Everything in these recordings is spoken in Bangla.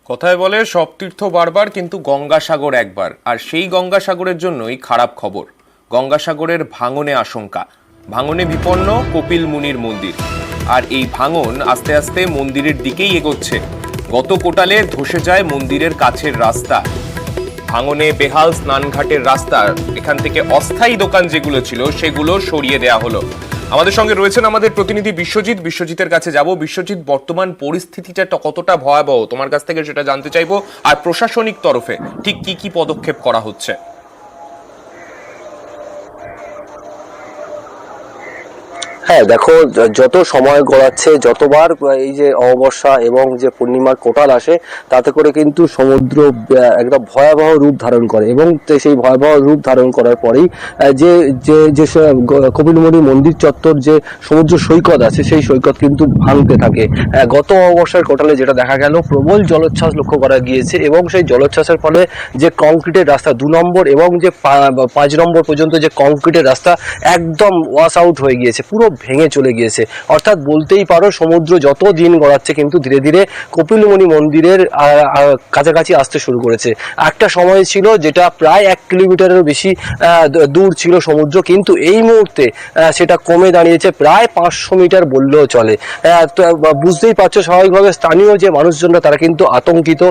কথায় বলে সব তীর্থ বারবার কিন্তু গঙ্গাসাগর একবার, আর সেই গঙ্গাসাগরের জন্যই খারাপ খবর। গঙ্গাসাগরের ভাঙনে আশঙ্কা, ভাঙনে বিপন্ন কপিল মুনির মন্দির। আর এই ভাঙন আস্তে আস্তে মন্দিরের দিকেই এগোচ্ছে। গত কোটালে ধসে যায় মন্দিরের কাছের রাস্তা। ভাঙনে বেহাল স্নানঘাটের রাস্তা, এখান থেকে অস্থায়ী দোকান যেগুলো ছিল সেগুলো সরিয়ে দেয়া হলো। আমাদের সঙ্গে রয়েছেন আমাদের প্রতিনিধি বিশ্বজিৎ। বিশ্বজিতের কাছে যাব। বিশ্বজিৎ, বর্তমান পরিস্থিতিটা কতটা ভয়াবহ তোমার কাছ থেকে সেটা জানতে চাইবো, আর প্রশাসনিক তরফে ঠিক কি কি পদক্ষেপ করা হচ্ছে? হ্যাঁ দেখো, যত সময় গড়াচ্ছে, যতবার এই যে অমাবস্যা এবং যে পূর্ণিমার কোটাল আসে, তাতে করে কিন্তু সমুদ্র একটা ভয়াবহ রূপ ধারণ করে। এবং সেই ভয়াবহ রূপ ধারণ করার পরেই যে যে যে কপিলমুনি মন্দির চত্বর যে সমুদ্র সৈকত আছে, সেই সৈকত কিন্তু ভাঙতে থাকে। গত অমাবস্যার কোটালে যেটা দেখা গেল, প্রবল জলোচ্ছ্বাস লক্ষ্য করা গিয়েছে এবং সেই জলোচ্ছ্বাসের ফলে যে কংক্রিটের রাস্তা 2 নম্বর এবং যে 5 নম্বর পর্যন্ত যে কংক্রিটের রাস্তা একদম ওয়াশ আউট হয়ে গিয়েছে, পুরো ভেঙে চলে গিয়েছে। অর্থাৎ বলতেই পারো সমুদ্র যত দিন গড়াচ্ছে কিন্তু ধীরে ধীরে কপিলমুনি মন্দিরের কাছাকাছি আসতে শুরু করেছে। একটা সময় ছিল যেটা প্রায় 1 কিলোমিটারেরও বেশি দূর ছিল সমুদ্র, কিন্তু এই মুহূর্তে সেটা কমে দাঁড়িয়েছে প্রায় 500 মিটার বললেও চলে। তো বুঝতেই পারছো, স্বাভাবিকভাবে স্থানীয় যে মানুষজনরা তারা কিন্তু আতঙ্কিত।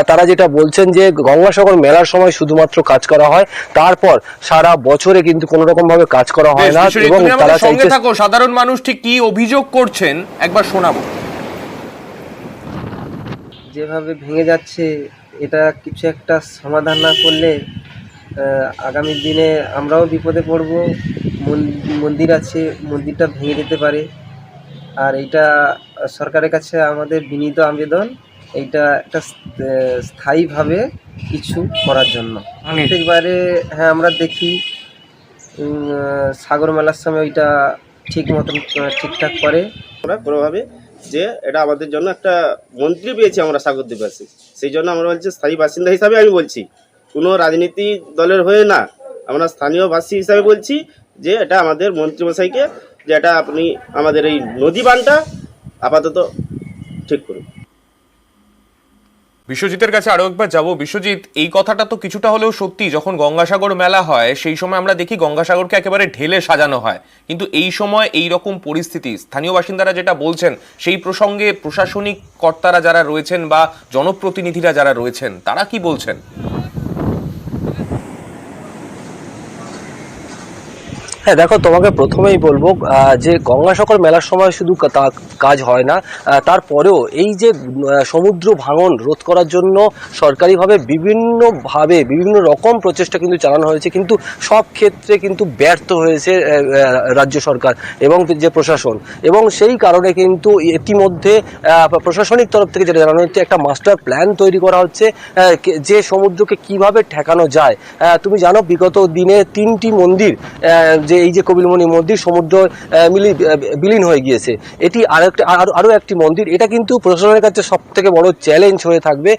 তারা যেটা বলছেন যে গঙ্গাসাগর মেলার সময় শুধুমাত্র কাজ করা হয়, তারপর সারা বছরে কিন্তু কোনো রকম ভাবে কাজ করা হয় না। এবং তারা সঙ্গে থাকো, সাধারণ মানুষ ঠিক কি অভিযোগ করছেন একবার শোনাবো। যেভাবে ভেঙে যাচ্ছে, এটা কিছু একটা সমাধান না করলে আগামী দিনে আমরাও বিপদে পড়ব। মন্দির আছে, মন্দিরটা ভেঙে যেতে পারে। আর এইটা সরকারের কাছে আমাদের বিনীত আবেদন, এইটা একটা স্থায়ীভাবে কিছু করার জন্য। প্রত্যেকবারে হ্যাঁ আমরা দেখি সাগর মেলার সময় ওইটা ঠিক মতন ঠিকঠাক করে। আমরা কোনোভাবে যে এটা আমাদের জন্য একটা মন্ত্রী পেয়েছি আমরা সাগরদ্বীপবাসী, সেই জন্য আমরা বলছি স্থায়ী বাসিন্দা হিসাবে আমি বলছি, কোনো রাজনীতি দলের হয়ে না, আমরা স্থানীয় বাসী হিসাবে বলছি যে এটা আমাদের মন্ত্রীমশাইকে যে এটা আপনি আমাদের এই নদী বাঁধটা আপাতত ঠিক করুন। বিশ্বজিতের কাছে আরো একবার যাব। বিশ্বজিৎ, এই কথাটা তো কিছুটা হলেও সত্যি। যখন গঙ্গাসাগর মেলা হয় সেই সময় আমরা দেখি গঙ্গাসাগরকে একেবারে ঢেলে সাজানো হয়, কিন্তু এই সময় এই রকম পরিস্থিতি, স্থানীয় বাসিন্দারা যেটা বলছেন সেই প্রসঙ্গে প্রশাসনিক কর্তারা যারা রয়েছেন বা জনপ্রতিনিধিরা যারা রয়েছেন তারা কি বলছেন? হ্যাঁ দেখো, তোমাকে প্রথমেই বলবো যে গঙ্গাসাগর মেলার সময় শুধু কাজ হয় না, তারপরেও এই যে সমুদ্র ভাঙন রোধ করার জন্য সরকারিভাবে বিভিন্ন রকম প্রচেষ্টা কিন্তু চালানো হয়েছে, কিন্তু সব ক্ষেত্রে কিন্তু ব্যর্থ হয়েছে রাজ্য সরকার এবং যে প্রশাসন। এবং সেই কারণে কিন্তু ইতিমধ্যে প্রশাসনিক তরফ থেকে যেটা জানানো হচ্ছে, একটা মাস্টার প্ল্যান তৈরি করা হচ্ছে যে সমুদ্রকে কিভাবে ঠেকানো যায়। তুমি জানো, বিগত দিনে 3টি মন্দির, যে এই যে কপিলমুনি মন্দির সমুদ্র বিলীন হয়ে গিয়েছে, এটি আরো একটি মন্দির। এটা কিন্তু প্রশাসনের কাছে সব থেকে বড় চ্যালেঞ্জ হয়ে থাকবে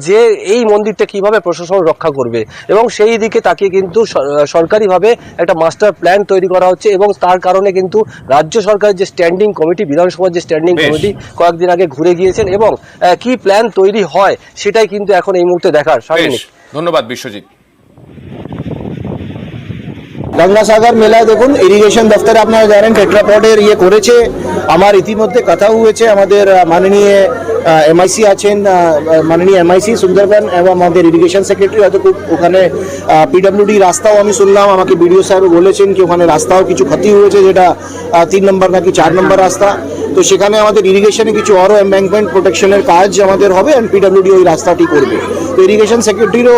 যে এই মন্দিরটা কিভাবে প্রশাসন রক্ষা করবে। এবং সেই দিকে তাকিয়ে কিন্তু সরকারিভাবে একটা মাস্টার প্ল্যান তৈরি করা হচ্ছে। এবং তার কারণে কিন্তু রাজ্য সরকারের যে স্ট্যান্ডিং কমিটি, বিধানসভার যে স্ট্যান্ডিং কমিটি কয়েকদিন আগে ঘুরে গিয়েছেন, এবং কি প্ল্যান তৈরি হয় সেটাই কিন্তু এখন এই মুহূর্তে দেখার। ধন্যবাদ বিশ্বজিৎ। গঙ্গাসাগর মেলায় দেখুন, ইরিগেশন দপ্তরে আপনারা জানেন টেট্রাপডের করেছে। আমার ইতিমধ্যে কথা হয়েছে, আমাদের মাননীয় এমআইসি আছেন, মাননীয় এমআইসি সুন্দরবন এবং আমাদের ইরিগেশন সেক্রেটারি, হয়তো ওখানে পিডব্লিউডি রাস্তাও আমি শুনলাম, আমাকে বিডিও সাহেব বলেছেন কি ওখানে রাস্তাও কিছু ক্ষতি হয়েছে, যেটা 3 নম্বর নাকি 4 নম্বর রাস্তা। তো সেখানে আমাদের ইরিগেশনে কিছু আরও এম্বাঙ্কমেন্ট প্রোটেকশনের কাজ আমাদের হবে, অ্যান্ড পিডব্লিউডি ওই রাস্তাটি করবে। তো ইরিগেশন সেক্রেটারিও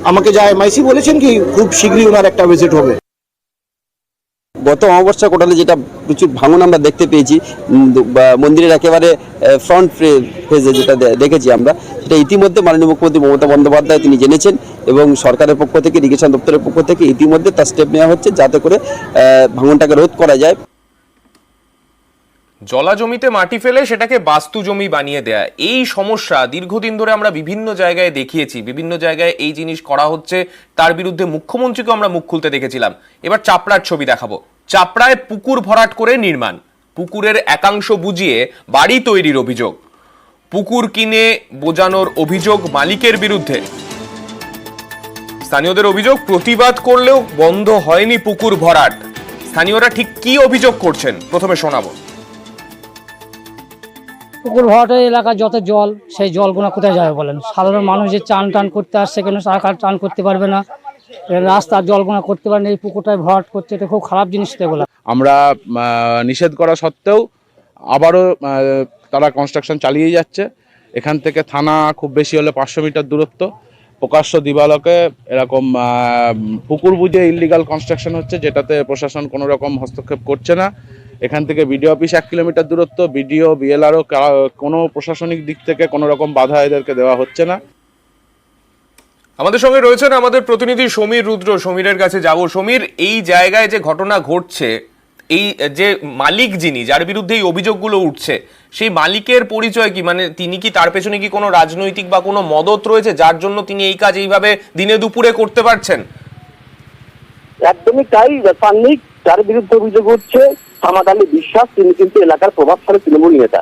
আমাকে যা এমআইসি বলেছেন কি খুব শীঘ্রই ওনার একটা ভিজিট হবে। গত অমাবস্যা কোটালে যেটা প্রচুর ভাঙন আমরা দেখতে পেয়েছি, মন্দিরের একেবারে ফ্রন্ট ফেজে যেটা দেখেছি আমরা, সেটা ইতিমধ্যে মাননীয় মুখ্যমন্ত্রী মমতা বন্দ্যোপাধ্যায় তিনি জেনেছেন, এবং সরকারের পক্ষ থেকে, ইরিগেশন দপ্তরের পক্ষ থেকে ইতিমধ্যে তার স্টেপ নেওয়া হচ্ছে যাতে করে ভাঙনটাকে রোধ করা যায়। জলা জমিতে মাটি ফেলে সেটাকে বাস্তু জমি বানিয়ে দেয়া, এই সমস্যা দীর্ঘদিন ধরে আমরা বিভিন্ন জায়গায় দেখিয়েছি। বিভিন্ন জায়গায় এই জিনিস করা হচ্ছে, তার বিরুদ্ধে মুখ্যমন্ত্রীকে আমরা মুখ খুলতে দেখেছিলাম। এবার চাপড়ার ছবি দেখাবো। চাপড়ায় পুকুর ভরাট করে নির্মাণ, পুকুরের একাংশ বুঝিয়ে বাড়ি তৈরির অভিযোগ। পুকুর কিনে বোজানোর অভিযোগ মালিকের বিরুদ্ধে। স্থানীয়দের অভিযোগ, প্রতিবাদ করলেও বন্ধ হয়নি পুকুর ভরাট। স্থানীয়রা ঠিক কি অভিযোগ করছেন প্রথমে শোনাবো। পুকুর ভরাটের এলাকার যত জল, সেই জলগুলো কোথায় যাবে বলেন? সাধারণ মানুষ যে চান টান করতে আসছে, কেন সরকার চান করতে পারবে না, রাস্তার জলগুলো করতে পারে না, এই পুকুরটায় ভরাট করছে, এটা খুব খারাপ জিনিস। এগুলো আমরা নিষেধ করা সত্ত্বেও আবারও তারা কনস্ট্রাকশন চালিয়ে যাচ্ছে। এখান থেকে থানা খুব বেশি হলে 500 মিটার দূরত্ব। প্রকাশ্য দিবালোকে এরকম পুকুর বুঝে ইললিগাল কনস্ট্রাকশন হচ্ছে, যেটাতে প্রশাসন কোনো রকম হস্তক্ষেপ করছে না। এখান থেকে বিডিও অফিস 1 কিলোমিটার দূরত্ব, বিডিও বিএলআরও কোনো প্রশাসনিক দিক থেকে কোনো রকম বাধা এদেরকে দেওয়া হচ্ছে না। আমাদের সঙ্গে রয়েছেন আমাদের প্রতিনিধি সমীর রুদ্র। সমীরের কাছে যাব। সমীর, এই জায়গায় যে ঘটনা ঘটছে, এই যে মালিক যিনি, যার বিরুদ্ধে এই অভিযোগগুলো উঠছে, সেই মালিকের পরিচয় কি? মানে তিনি কি, তার পেছনে কি কোনো রাজনৈতিক বা কোনো মদত রয়েছে যার জন্য তিনি এই কাজ এইভাবে দিনে দুপুরে করতে পারছেন? একদমই তাই। সান্নিক যার বিরুদ্ধে অভিযোগ হচ্ছে সামাদ আলী বিশ্বাস, তিনি কিন্তু এলাকার প্রভাবশালী তৃণমূল নেতা,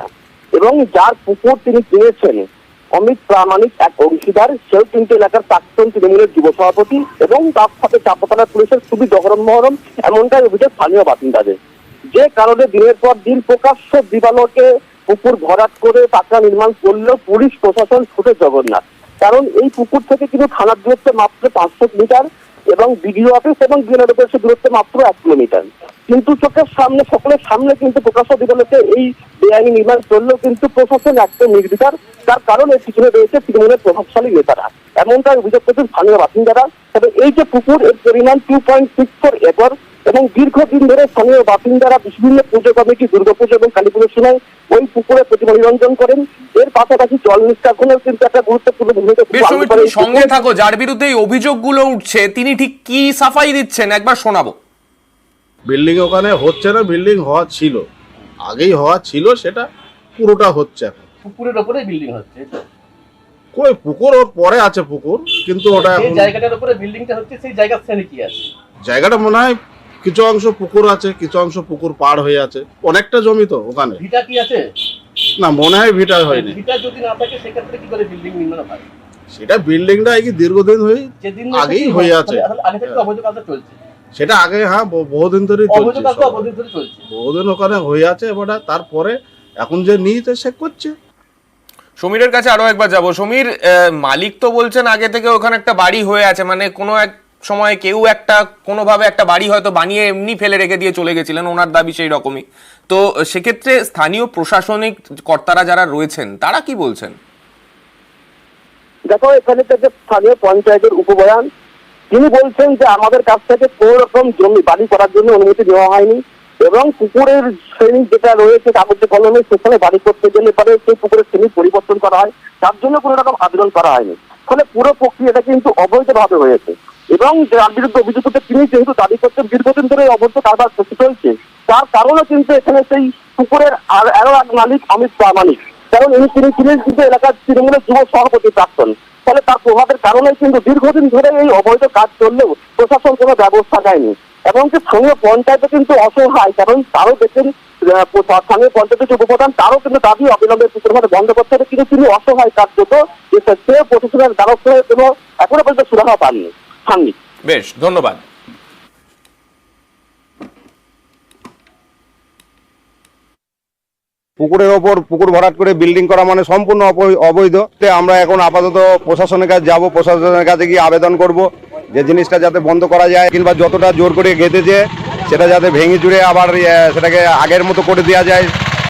এবং যার পুকুর তিনি কিনেছেন অমিত প্রামাণিক এক অংশীদার, সেও কিন্তু এলাকার প্রাক্তন তৃণমূলের যুব সভাপতি, এবং তার সাথে চাপাতলা পুলিশের খুবই দহরম মহরম, এমনটাই অভিযোগ স্থানীয় বাসিন্দাদের। যে কারণে দিনের পর দিন প্রকাশ্য দিবালোকে পুকুর ভরাট করে পাকা নির্মাণ করলেও পুলিশ প্রশাসন ছুটে জগন্নাথ। কারণ এই পুকুর থেকে কিন্তু থানার দূরত্ব মাত্র 500 মিটার, এবং বিডিও অফিস এবং বিএলআর অফিসের দূরত্ব মাত্র 1 কিলোমিটার। কিন্তু চোখের সামনে, সকলের সামনে কিন্তু প্রকাশ্য দিবালোকে এই বেআইনি নির্মাণ করলেও কিন্তু প্রশাসন একদম নির্বিকার। তার কারণ এর পিছনে রয়েছে তৃণমূলের প্রভাবশালী নেতারা, এমনটাই অভিযোগ করছেন স্থানীয় বাসিন্দারা। তবে এই যে পুকুর, এর পরিমাণ 2.64 একর, এবং দীর্ঘদিন ধরে স্থানীয় বাসিন্দারা বিভিন্ন পুজো কমিটি, দুর্গাপুজো এবং কালী পুজোর সময় ওই পুকুরে প্রতিমা নিরঞ্জন করেন। এর পাশাপাশি জল নিষ্কাশনের কিন্তু একটা গুরুত্বপূর্ণ ভূমিকা সঙ্গে থাকো। যার বিরুদ্ধে এই অভিযোগগুলো উঠছে, তিনি ঠিক কি সাফাই দিচ্ছেন একবার শোনাবো। বিল্ডিং ওখানে হচ্ছে না, বিল্ডিং হওয়া ছিল, আগেই হওয়া ছিল, সেটা পুরোটা হচ্ছে এখন। পুকুরের উপরে বিল্ডিং হচ্ছে তো? কই পুকুর ওর পরে আছে পুকুর, কিন্তু ওটা এই জায়গাটার উপরে বিল্ডিংটা হচ্ছে, সেই জায়গার শ্রেণী কি আছে? জায়গাটা মনে হয় কিছু অংশ পুকুর আছে, কিছু অংশ পুকুর পার হয়ে আছে, অনেকটা জমি তো ওখানে। ভিটা কি আছে? না, মনে হয় ভিটা হয়নি। ভিটা যদি না থাকে সেক্ষেত্রে কি করে বিল্ডিং নির্মাণ হয়? সেটা বিল্ডিংটা কি দীর্ঘদিন হয়ে আগেই হয়ে আছে, আগে থেকে অবৈধ কাজ চলছে সেটা আগে, হ্যাঁ বহুদিন ধরেই চলছে, বহুদিন ওখানে হয়ে আছে। এবার তারপরে এখন যে নিয়েছে সে করছে। সমীরের কাছে আরো একবার যাব। সমীর, মালিক তো বলছেন আগে থেকে ওখানে একটা বাড়ি হয়ে আছে, মানে কোনো এক সময় কেউ একটা কোনোভাবে একটা বাড়ি হয়তো বানিয়ে এমনি ফেলে রেখে দিয়ে চলে গেছিলেন, ওনার দাবি সেই রকমই। তো সেক্ষেত্রে স্থানীয় প্রশাসনিক কর্তারা যারা রয়েছেন তারা কি বলছেন? দেখো, এখানে থেকে স্থানীয় পঞ্চায়েতের উপপ্রধান তিনি বলছেন যে আমাদের কাছ থেকে কোনো রকম জমি বাড়ি করার জন্য অনুমতি দেওয়া হয়নি, এবং পুকুরের শ্রেণী যেটা রয়েছে কাগজে কলমে, সেখানে বাড়ি করতে গেলে পরে সেই পুকুরের শ্রেণী পরিবর্তন করা হয়, তার জন্য কোনো রকম আবেদন করা হয়নি। ফলে পুরো প্রক্রিয়াটা কিন্তু অবৈধভাবে হয়েছে, এবং যার বিরুদ্ধে অভিযোগ করতে তিনি যেহেতু দাবি করছেন দীর্ঘদিন ধরে অবৈধ কারবার চলছে, তার কারণে কিন্তু এখানে সেই পুকুরের আরো এক মালিক অমিত প্রামাণিক, কারণ তিনি ছিলেন কিন্তু এলাকার তৃণমূলের যুব সভাপতি প্রাক্তন। ফলে তার প্রভাবের কারণে কিন্তু দীর্ঘদিন ধরে এই অবৈধ কাজ চললেও প্রশাসন কোনো ব্যবস্থা নেয়নি, এবং যে স্থানীয় পঞ্চায়েতে কিন্তু অসহায়, কারণ তারও দেখেন স্থানীয় পঞ্চায়েতের উপপ্রধান, তারও কিন্তু দাবি অবিলম্বে পুকুর ভাড়া বন্ধ করতে হবে, কিন্তু তিনি অসহায় কার্যত সে প্রশাসনের দ্বারস্থ হয়ে কোনো এখনো পর্যন্ত সুরাহা পাননি। সান্নিক, বেশ, ধন্যবাদ। পুকুরের ওপর পুকুর ভরাট করে বিল্ডিং করা মানে সম্পূর্ণ অবৈধ। আমরা এখন আপাতত প্রশাসনের কাছে যাব, প্রশাসনের কাছে গিয়ে আবেদন করব যে জিনিসটা যাতে বন্ধ করা যায়, কিংবা যতটা জোর করে গেঁথেছে সেটা যাতে ভেঙে চুরে আবার সেটাকে আগের মতো করে দেওয়া যায়।